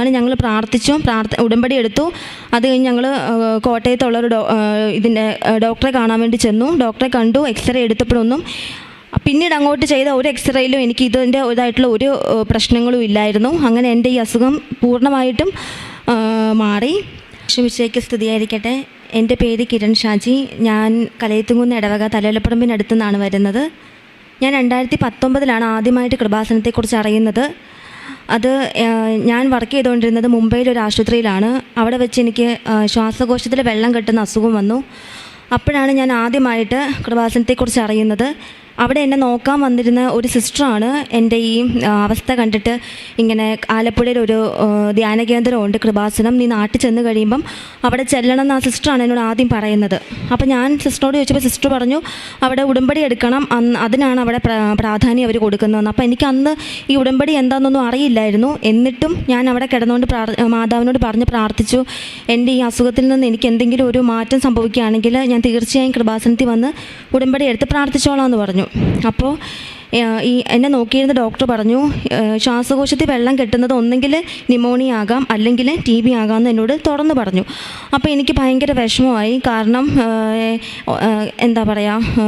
അങ്ങനെ ഞങ്ങൾ പ്രാർത്ഥിച്ചു, ഉടമ്പടി എടുത്തു. അത് കഴിഞ്ഞ് ഞങ്ങൾ കോട്ടയത്തുള്ളൊരു ഡോക്ടറെ കാണാൻ വേണ്ടി ചെന്നു. ഡോക്ടറെ കണ്ടു. എക്സ്റേ എടുത്തപ്പോഴൊന്നും പിന്നീട് അങ്ങോട്ട് ചെയ്ത ഒരു എക്സ്റേയിലും എനിക്ക് ഇതിൻ്റെ ഇതായിട്ടുള്ള ഒരു പ്രശ്നങ്ങളും ഇല്ലായിരുന്നു. അങ്ങനെ എൻ്റെ ഈ അസുഖം പൂർണ്ണമായിട്ടും മാറി. വിഷയ്ക്ക് സ്തുതിയായിരിക്കട്ടെ. എൻ്റെ പേര് കിരൺ ഷാജി. ഞാൻ കലയത്തുംകുന്ന് ഇടവക തലയോലപ്പറമ്പിനടുത്തു നിന്നാണ് വരുന്നത്. ഞാൻ 2019 ആദ്യമായിട്ട് കൃപാസനത്തെക്കുറിച്ച് അറിയുന്നത്. അത് ഞാൻ വർക്ക് ചെയ്തുകൊണ്ടിരുന്നത് മുംബൈയിലൊരു ആശുപത്രിയിലാണ്. അവിടെ വെച്ച് എനിക്ക് ശ്വാസകോശത്തിൽ വെള്ളം കെട്ടുന്ന അസുഖം വന്നു. അപ്പോഴാണ് ഞാൻ ആദ്യമായിട്ട് കൃപാസനത്തെക്കുറിച്ച് അറിയുന്നത്. അവിടെ എന്നെ നോക്കാൻ വന്നിരുന്ന ഒരു സിസ്റ്ററാണ് എൻ്റെ ഈ അവസ്ഥ കണ്ടിട്ട് ഇങ്ങനെ ആലപ്പുഴയിലൊരു ധ്യാന കേന്ദ്രമുണ്ട് കൃപാസനം, നീ നാട്ടിൽ ചെന്ന് കഴിയുമ്പം അവിടെ ചെല്ലണം എന്ന് ആ സിസ്റ്ററാണ് എന്നോട് ആദ്യം പറയുന്നത്. അപ്പോൾ ഞാൻ സിസ്റ്ററോട് ചോദിച്ചപ്പോൾ സിസ്റ്റർ പറഞ്ഞു അവിടെ ഉടമ്പടി എടുക്കണം, അതിനാണ് അവിടെ പ്രാധാന്യം അവർ കൊടുക്കുന്നതെന്ന്. അപ്പോൾ എനിക്ക് അന്ന് ഈ ഉടമ്പടി എന്താണെന്നൊന്നും അറിയില്ലായിരുന്നു. എന്നിട്ടും ഞാൻ അവിടെ കിടന്നുകൊണ്ട് മാതാവിനോട് പറഞ്ഞ് പ്രാർത്ഥിച്ചു, എൻ്റെ ഈ അസുഖത്തിൽ നിന്ന് എനിക്ക് എന്തെങ്കിലും ഒരു മാറ്റം സംഭവിക്കുകയാണെങ്കിൽ ഞാൻ തീർച്ചയായും കൃപാസനത്തിൽ വന്ന് ഉടമ്പടി എടുത്ത് പ്രാർത്ഥിച്ചോളാം എന്ന് പറഞ്ഞു. അപ്പോൾ ഈ എന്നെ നോക്കിയിരുന്ന ഡോക്ടർ പറഞ്ഞു, ശ്വാസകോശത്തിൽ വെള്ളം കെട്ടുന്നത് ഒന്നെങ്കിൽ ന്യൂമോണിയ ആകാം, അല്ലെങ്കിൽ TB ആകാമെന്ന് എന്നോട് തുറന്നു പറഞ്ഞു. അപ്പോൾ എനിക്ക് ഭയങ്കര വിഷമമായി. കാരണം എന്താ പറയുക,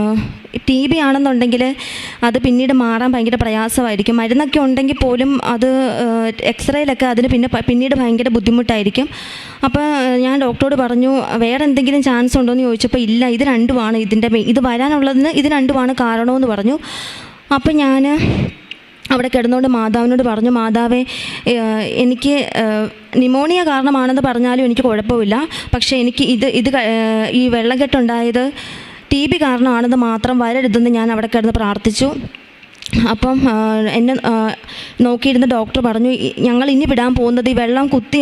TB ആണെന്നുണ്ടെങ്കിൽ അത് പിന്നീട് മാറാൻ ഭയങ്കര പ്രയാസമായിരിക്കും. മരുന്നൊക്കെ ഉണ്ടെങ്കിൽ പോലും അത് എക്സ്റേയിലൊക്കെ അതിന് പിന്നീട് ഭയങ്കര ബുദ്ധിമുട്ടായിരിക്കും. അപ്പോൾ ഞാൻ ഡോക്ടറോട് പറഞ്ഞു, വേറെ എന്തെങ്കിലും ചാൻസ് ഉണ്ടോ എന്ന് ചോദിച്ചപ്പോൾ ഇല്ല, ഇത് രണ്ടുമാണ് ഇത് വരാനുള്ളതിന് ഇത് രണ്ടുമാണ് കാരണമെന്ന് പറഞ്ഞു. അപ്പോൾ ഞാൻ അവിടെ കിടന്നുകൊണ്ട് മാതാവിനോട് പറഞ്ഞു, മാതാവേ, എനിക്ക് ന്യൂമോണിയ കാരണമാണെന്ന് പറഞ്ഞാലും എനിക്ക് കുഴപ്പമില്ല, പക്ഷേ എനിക്ക് ഈ വെള്ളക്കെട്ടുണ്ടായത് TB കാരണമാണെന്ന് മാത്രം വരരുതെന്ന് ഞാൻ അവിടെ കിടന്ന് പ്രാർത്ഥിച്ചു. അപ്പം എന്നെ നോക്കിയിരുന്ന ഡോക്ടർ പറഞ്ഞു, ഞങ്ങൾ ഇനി വിടാൻ പോകുന്നത് ഈ വെള്ളം കുത്തി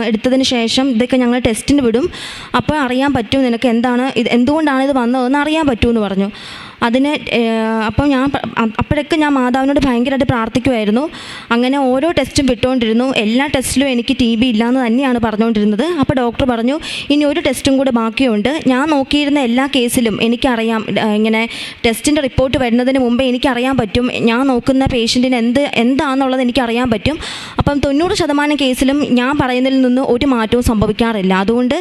എടുത്തതിന് ശേഷം ഇതൊക്കെ ഞങ്ങൾ ടെസ്റ്റിന് വിടും, അപ്പോൾ അറിയാൻ പറ്റും നിനക്ക് എന്തുകൊണ്ടാണ് ഇത് വന്നതെന്ന് അറിയാൻ പറ്റുമെന്ന് പറഞ്ഞു. അപ്പം അപ്പോഴൊക്കെ ഞാൻ മാതാവിനോട് ഭയങ്കരമായിട്ട് പ്രാർത്ഥിക്കുമായിരുന്നു. അങ്ങനെ ഓരോ ടെസ്റ്റും വിട്ടുകൊണ്ടിരുന്നു. എല്ലാ ടെസ്റ്റിലും എനിക്ക് TB ഇല്ലയെന്ന് തന്നെയാണ് പറഞ്ഞുകൊണ്ടിരുന്നത്. അപ്പോൾ ഡോക്ടർ പറഞ്ഞു, ഇനി ഒരു ടെസ്റ്റും കൂടെ ബാക്കിയുണ്ട്. ഞാൻ നോക്കിയിരുന്ന എല്ലാ കേസിലും എനിക്കറിയാം, ഇങ്ങനെ ടെസ്റ്റിൻ്റെ റിപ്പോർട്ട് വരുന്നതിന് മുമ്പേ എനിക്കറിയാൻ പറ്റും ഞാൻ നോക്കുന്ന പേഷ്യൻറ്റിന് എന്താണെന്നുള്ളത് എനിക്കറിയാൻ പറ്റും. അപ്പം 90% കേസിലും ഞാൻ പറയുന്നതിൽ നിന്ന് ഒരു മാറ്റവും സംഭവിക്കാറില്ല. അതുകൊണ്ട്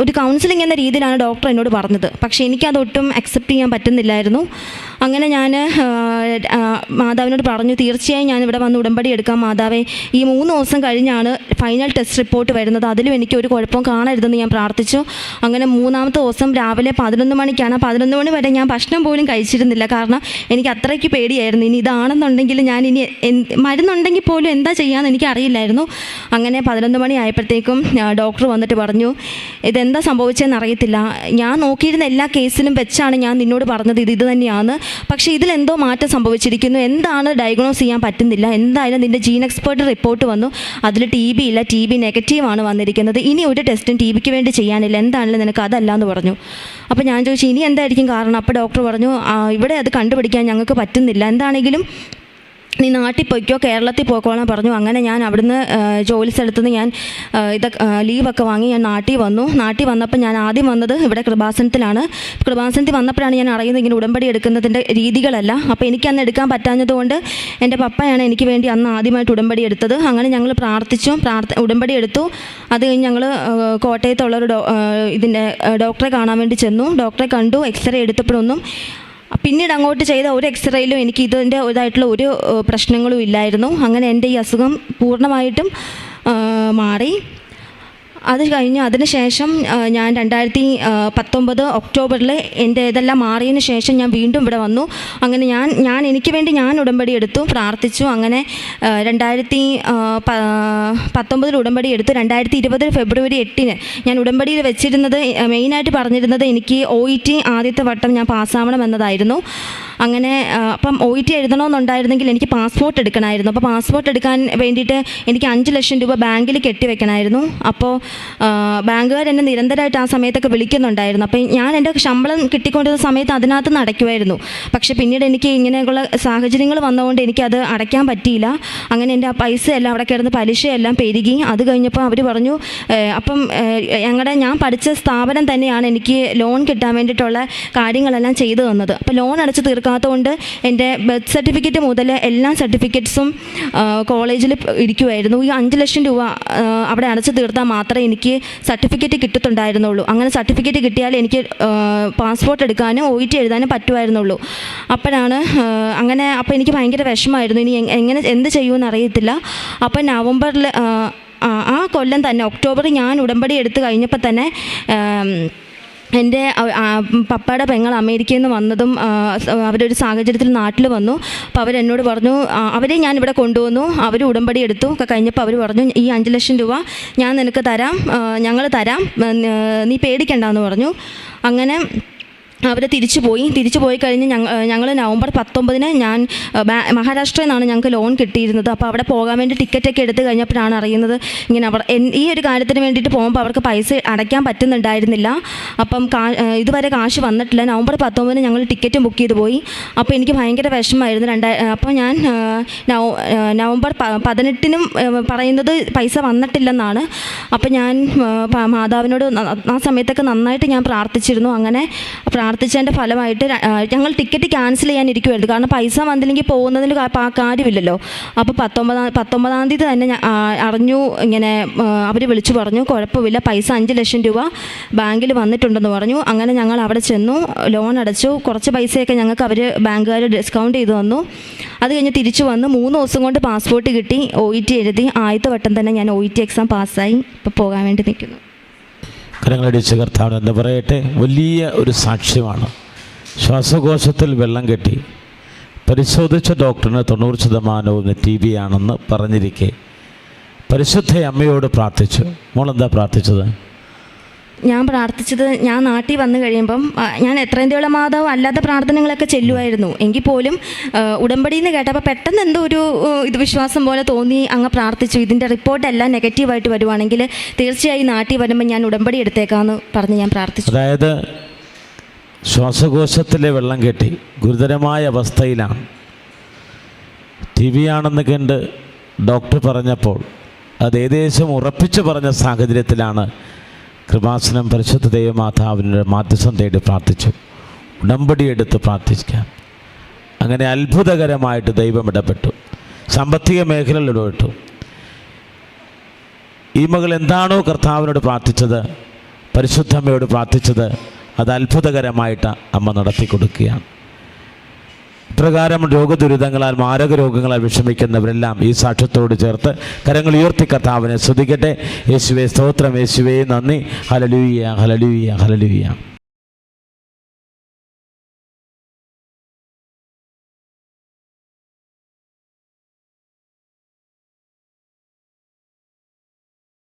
ഒരു കൗൺസിലിംഗ് എന്ന രീതിയിലാണ് ഡോക്ടർ എന്നോട് പറഞ്ഞത്. പക്ഷേ എനിക്കതൊട്ടും അക്സെപ്റ്റ് ചെയ്യാൻ പറ്റുന്നില്ലായിരുന്നു. അങ്ങനെ ഞാൻ മാതാവിനോട് പറഞ്ഞു, തീർച്ചയായും ഞാൻ ഇവിടെ വന്ന് ഉടമ്പടി എടുക്കാം മാതാവേ, ഈ 3 ദിവസം കഴിഞ്ഞാണ് ഫൈനൽ ടെസ്റ്റ് റിപ്പോർട്ട് വരുന്നത്, അതിലും എനിക്ക് ഒരു കുഴപ്പവും കാണരുതെന്ന് ഞാൻ പ്രാർത്ഥിച്ചു. അങ്ങനെ 3ാമത്തെ ദിവസം രാവിലെ 11 മണിക്കാണ്. 11 മണി വരെ ഞാൻ ഭക്ഷണം പോലും കഴിച്ചിരുന്നില്ല. കാരണം എനിക്ക് അത്രയ്ക്ക് പേടിയായിരുന്നു. ഇനി ഇതാണെന്നുണ്ടെങ്കിൽ ഞാൻ ഇനി മരുന്നുണ്ടെങ്കിൽ പോലും എന്താ ചെയ്യാമെന്ന് എനിക്ക് അറിയില്ലായിരുന്നു. അങ്ങനെ 11 മണി ആയപ്പോഴത്തേക്കും ഡോക്ടർ വന്നിട്ട് പറഞ്ഞു, ഇതെന്താ സംഭവിച്ചതെന്ന് അറിയത്തില്ല, ഞാൻ നോക്കിയിരുന്ന എല്ലാ കേസിലും വെച്ചാണ് ഞാൻ നിന്നോട് പറഞ്ഞത് ഇത് തന്നെയാണ്, പക്ഷേ ഇതിലെന്തോ മാറ്റം സംഭവിച്ചിരിക്കുന്നു, എന്താണ് ഡയഗ്നോസ് ചെയ്യാൻ പറ്റുന്നില്ല, എന്തായാലും നിൻ്റെ ജീൻ എക്സ്പേർട്ട് റിപ്പോർട്ട് വന്നു, അതിൽ TB ഇല്ല, TB നെഗറ്റീവാണ് വന്നിരിക്കുന്നത്, ഇനി ഒരു ടെസ്റ്റും TBക്ക് വേണ്ടി ചെയ്യാനില്ല, എന്താണെങ്കിലും നിനക്ക് അതല്ല എന്ന് പറഞ്ഞു. അപ്പോൾ ഞാൻ ചോദിച്ചു, ഇനി എന്തായിരിക്കും കാരണം? അപ്പോൾ ഡോക്ടർ പറഞ്ഞു, ഇവിടെ അത് കണ്ടുപിടിക്കാൻ ഞങ്ങൾക്ക് പറ്റുന്നില്ല, എന്താണെങ്കിലും നീ നാട്ടിൽ പോയിക്കോ, കേരളത്തിൽ പോയിക്കോളാൻ പറഞ്ഞു. അങ്ങനെ ഞാൻ അവിടുന്ന് ജോലി സ്ഥലത്ത് നിന്ന് ഞാൻ ലീവൊക്കെ വാങ്ങി ഞാൻ നാട്ടിൽ വന്നു. നാട്ടിൽ വന്നപ്പോൾ ഞാൻ ആദ്യം വന്നത് ഇവിടെ കൃപാസനത്തിലാണ്. കൃപാസനത്തിൽ വന്നപ്പോഴാണ് ഞാൻ അറിയുന്നത് ഇങ്ങനെ ഉടമ്പടി എടുക്കുന്നതിൻ്റെ രീതികളല്ല. അപ്പോൾ എനിക്കന്ന് എടുക്കാൻ പറ്റാഞ്ഞതുകൊണ്ട് എൻ്റെ പപ്പയാണ് എനിക്ക് വേണ്ടി അന്ന് ആദ്യമായിട്ട് ഉടമ്പടി എടുത്തത്. അങ്ങനെ ഞങ്ങൾ പ്രാർത്ഥിച്ചു, ഉടമ്പടി എടുത്തു. അത് കഴിഞ്ഞ് ഞങ്ങൾ കോട്ടയത്തുള്ളൊരു ഡോക്ടറെ കാണാൻ വേണ്ടി ചെന്നു. ഡോക്ടറെ കണ്ടു. എക്സ്റേ എടുത്തപ്പോഴൊന്നും പിന്നീട് അങ്ങോട്ട് ചെയ്ത ഒരു എക്സ്റേയിലും എനിക്ക് ഇതിൻ്റെ ഇതായിട്ടുള്ള ഒരു പ്രശ്നങ്ങളും ഇല്ലായിരുന്നു. അങ്ങനെ എൻ്റെ ഈ അസുഖം പൂർണ്ണമായിട്ടും മാറി. അത് കഴിഞ്ഞ് അതിനുശേഷം ഞാൻ 2019 ഒക്ടോബറിൽ എൻ്റെ ഇതെല്ലാം മാറിയതിന് ശേഷം ഞാൻ വീണ്ടും ഇവിടെ വന്നു. അങ്ങനെ ഞാൻ എനിക്ക് വേണ്ടി ഞാൻ ഉടമ്പടി എടുത്തു, പ്രാർത്ഥിച്ചു. അങ്ങനെ 2019 ഉടമ്പടി എടുത്തു. 2020 ഫെബ്രുവരി 8 ഞാൻ ഉടമ്പടിയിൽ വെച്ചിരുന്നത്, മെയിനായിട്ട് പറഞ്ഞിരുന്നത് എനിക്ക് OET ആദ്യത്തെ വട്ടം ഞാൻ പാസ്സാവണം എന്നതായിരുന്നു. അങ്ങനെ അപ്പം OET എഴുതണമെന്നുണ്ടായിരുന്നെങ്കിൽ എനിക്ക് പാസ്പോർട്ട് എടുക്കണമായിരുന്നു. അപ്പോൾ പാസ്പോർട്ട് എടുക്കാൻ വേണ്ടിയിട്ട് എനിക്ക് 5 ലക്ഷം രൂപ ബാങ്കിൽ കെട്ടിവെക്കണമായിരുന്നു. അപ്പോൾ ബാങ്കുകാർ എന്നെ നിരന്തരമായിട്ട് ആ സമയത്തൊക്കെ വിളിക്കുന്നുണ്ടായിരുന്നു. അപ്പം ഞാൻ എൻ്റെ ശമ്പളം കിട്ടിക്കൊണ്ടിരുന്ന സമയത്ത് അതിനകത്ത് നിന്ന് അടയ്ക്കുമായിരുന്നു. പക്ഷേ പിന്നീട് എനിക്ക് ഇങ്ങനെയുള്ള സാഹചര്യങ്ങൾ വന്നതുകൊണ്ട് എനിക്കത് അടയ്ക്കാൻ പറ്റിയില്ല. അങ്ങനെ എൻ്റെ ആ പൈസയെല്ലാം അവിടെ കിടന്ന് പലിശയെല്ലാം പെരുകി. അത് കഴിഞ്ഞപ്പോൾ അവർ പറഞ്ഞു, അപ്പം ഞാൻ പഠിച്ച സ്ഥാപനം തന്നെയാണ് എനിക്ക് ലോൺ കിട്ടാൻ വേണ്ടിയിട്ടുള്ള കാര്യങ്ങളെല്ലാം ചെയ്തു തന്നത്. അപ്പോൾ ലോൺ അടച്ച് തീർക്കാത്തതുകൊണ്ട് എൻ്റെ ബർത്ത് സർട്ടിഫിക്കറ്റ് മുതൽ എല്ലാ സർട്ടിഫിക്കറ്റ്സും കോളേജിൽ ഇരിക്കുമായിരുന്നു. ഈ 5 ലക്ഷം രൂപ അവിടെ അടച്ചു തീർത്താൽ മാത്രമേ എനിക്ക് സർട്ടിഫിക്കറ്റ് കിട്ടത്തുണ്ടായിരുന്നുള്ളൂ. അങ്ങനെ സർട്ടിഫിക്കറ്റ് കിട്ടിയാൽ എനിക്ക് പാസ്പോർട്ട് എടുക്കാനും OET എഴുതാനും പറ്റുമായിരുന്നുള്ളൂ. അപ്പോൾ എനിക്ക് ഭയങ്കര വിഷമമായിരുന്നു. ഇനി എങ്ങനെ എന്ത് ചെയ്യുമെന്ന് അറിയത്തില്ല. അപ്പോൾ നവംബറിൽ ആ കൊല്ലം തന്നെ ഒക്ടോബറിൽ ഞാൻ ഉടമ്പടി എടുത്ത് കഴിഞ്ഞപ്പോൾ തന്നെ എൻ്റെ പപ്പയുടെ പെങ്ങൾ അമേരിക്കയിൽ നിന്ന് വന്നതും അവരൊരു സാഹചര്യത്തിൽ നാട്ടിൽ വന്നു. അപ്പോൾ അവരെന്നോട് പറഞ്ഞു, അവരെ ഞാനിവിടെ കൊണ്ടുവന്നു. അവർ ഉടമ്പടി എടുത്തു. ഒക്കെ കഴിഞ്ഞപ്പോൾ അവർ പറഞ്ഞു, ഈ 5 ലക്ഷം രൂപ ഞാൻ നിനക്ക് തരാം, ഞങ്ങൾ തരാം, നീ പേടിക്കണ്ടെന്ന് പറഞ്ഞു. അങ്ങനെ അവർ തിരിച്ചു പോയി കഴിഞ്ഞ് ഞങ്ങൾ നവംബർ 19 ഞാൻ മഹാരാഷ്ട്രയിൽ നിന്നാണ് ഞങ്ങൾക്ക് ലോൺ കിട്ടിയിരുന്നത്. അപ്പോൾ അവിടെ പോകാൻ വേണ്ടി ടിക്കറ്റൊക്കെ എടുത്ത് കഴിഞ്ഞപ്പോഴാണ് അറിയുന്നത് ഇങ്ങനെ ഈ ഒരു കാര്യത്തിന് വേണ്ടിയിട്ട് പോകുമ്പോൾ അവർക്ക് പൈസ അടയ്ക്കാൻ പറ്റുന്നുണ്ടായിരുന്നില്ല. അപ്പം ഇതുവരെ കാശ് വന്നിട്ടില്ല. നവംബർ 19 ഞങ്ങൾ ടിക്കറ്റും ബുക്ക് ചെയ്ത് പോയി. അപ്പോൾ എനിക്ക് ഭയങ്കര വിഷമമായിരുന്നു. അപ്പോൾ ഞാൻ നവംബർ 18 പറയുന്നത് പൈസ വന്നിട്ടില്ലെന്നാണ്. അപ്പോൾ ഞാൻ മാതാവിനോട് ആ സമയത്തൊക്കെ നന്നായിട്ട് ഞാൻ പ്രാർത്ഥിച്ചിരുന്നു. അങ്ങനെ പ്രാർത്ഥിച്ചതിൻ്റെ ഫലമായിട്ട് ഞങ്ങൾ ടിക്കറ്റ് ക്യാൻസൽ ചെയ്യാനിരിക്കുമായിരുന്നു. കാരണം പൈസ വന്നില്ലെങ്കിൽ പോകുന്നതിന് കാര്യമില്ലല്ലോ. അപ്പോൾ 19-ാം തീയതി തന്നെ അറിഞ്ഞു, ഇങ്ങനെ അവർ വിളിച്ചു പറഞ്ഞു, കുഴപ്പമില്ല, പൈസ 5 ലക്ഷം രൂപ ബാങ്കിൽ വന്നിട്ടുണ്ടെന്ന് പറഞ്ഞു. അങ്ങനെ ഞങ്ങൾ അവിടെ ചെന്നു, ലോൺ അടച്ചു. കുറച്ച് പൈസയൊക്കെ ഞങ്ങൾക്ക് അവർ ബാങ്കുകാർ ഡിസ്കൗണ്ട് ചെയ്ത് തന്നു. അത് കഴിഞ്ഞ് തിരിച്ചു വന്ന് 3 ദിവസം കൊണ്ട് പാസ്പോർട്ട് കിട്ടി, OET എഴുതി. ആദ്യത്തെ വട്ടം തന്നെ ഞാൻ OET എക്സാം പാസ്സായി. ഇപ്പോൾ പോകാൻ വേണ്ടി നിൽക്കുന്നു. കരങ്ങളടിച്ച് കർത്താവ് എന്ന് പറയട്ടെ. വലിയ ഒരു സാക്ഷ്യമാണ്. ശ്വാസകോശത്തിൽ വെള്ളം കെട്ടി പരിശോധിച്ച ഡോക്ടറിന് 90% TB ആണെന്ന് പറഞ്ഞിരിക്കെ പരിശുദ്ധ അമ്മയോട് പ്രാർത്ഥിച്ചു. മോളെന്താ പ്രാർത്ഥിച്ചത്? ഞാൻ പ്രാർത്ഥിച്ചത്, ഞാൻ നാട്ടിൽ വന്നു കഴിയുമ്പം ഞാൻ എത്രേന്ത്യയുള്ള മാതാവ് അല്ലാത്ത പ്രാർത്ഥനകളൊക്കെ ചെല്ലുമായിരുന്നു. എങ്കിൽ പോലും ഉടമ്പടിയിൽ നിന്ന് കേട്ടപ്പോൾ പെട്ടെന്ന് എന്തോ ഒരു വിശ്വാസം പോലെ തോന്നി, അങ്ങ് പ്രാർത്ഥിച്ചു. ഇതിൻ്റെ റിപ്പോർട്ടെല്ലാം നെഗറ്റീവായിട്ട് വരുവാണെങ്കിൽ തീർച്ചയായും നാട്ടിൽ വരുമ്പോൾ ഞാൻ ഉടമ്പടി എടുത്തേക്കാമെന്ന് പറഞ്ഞ് ഞാൻ പ്രാർത്ഥിച്ചു. അതായത് ശ്വാസകോശത്തിലെ വെള്ളം കെട്ടി ഗുരുതരമായ അവസ്ഥയിലാണ്. TB ആണെന്ന് കണ്ട് ഡോക്ടർ പറഞ്ഞപ്പോൾ അത് ഏകദേശം ഉറപ്പിച്ചു പറഞ്ഞ സാഹചര്യത്തിലാണ് കൃപാസനം പരിശുദ്ധ ദൈവമാതാവിൻ്റെ മാധ്യസ്ഥം തേടി പ്രാർത്ഥിച്ചു. ഉടമ്പടി എടുത്ത് പ്രാർത്ഥിക്കാം. അങ്ങനെ അത്ഭുതകരമായിട്ട് ദൈവം ഇടപെട്ടു. സാമ്പത്തിക മേഖലയിൽ ഇടപെട്ടു. ഈ മകൾ എന്താണോ കർത്താവിനോട് പ്രാർത്ഥിച്ചത്, പരിശുദ്ധമ്മയോട് പ്രാർത്ഥിച്ചത്, അത് അത്ഭുതകരമായിട്ട് അമ്മ നടത്തി കൊടുക്കുകയാണ്. ഇപ്രകാരം രോഗദുരിതങ്ങളാൽ മാരക രോഗങ്ങളാൽ വിഷമിക്കുന്നവരെല്ലാം ഈ സാക്ഷ്യത്തോട് ചേർത്ത് കരങ്ങൾ ഉയർത്തി കർത്താവിനെ സ്തുതിക്കട്ടെ. യേശുവേ സ്തോത്രം, യേശുവേ നന്ദി, ഹല്ലേലൂയ, ഹല്ലേലൂയ, ഹല്ലേലൂയ.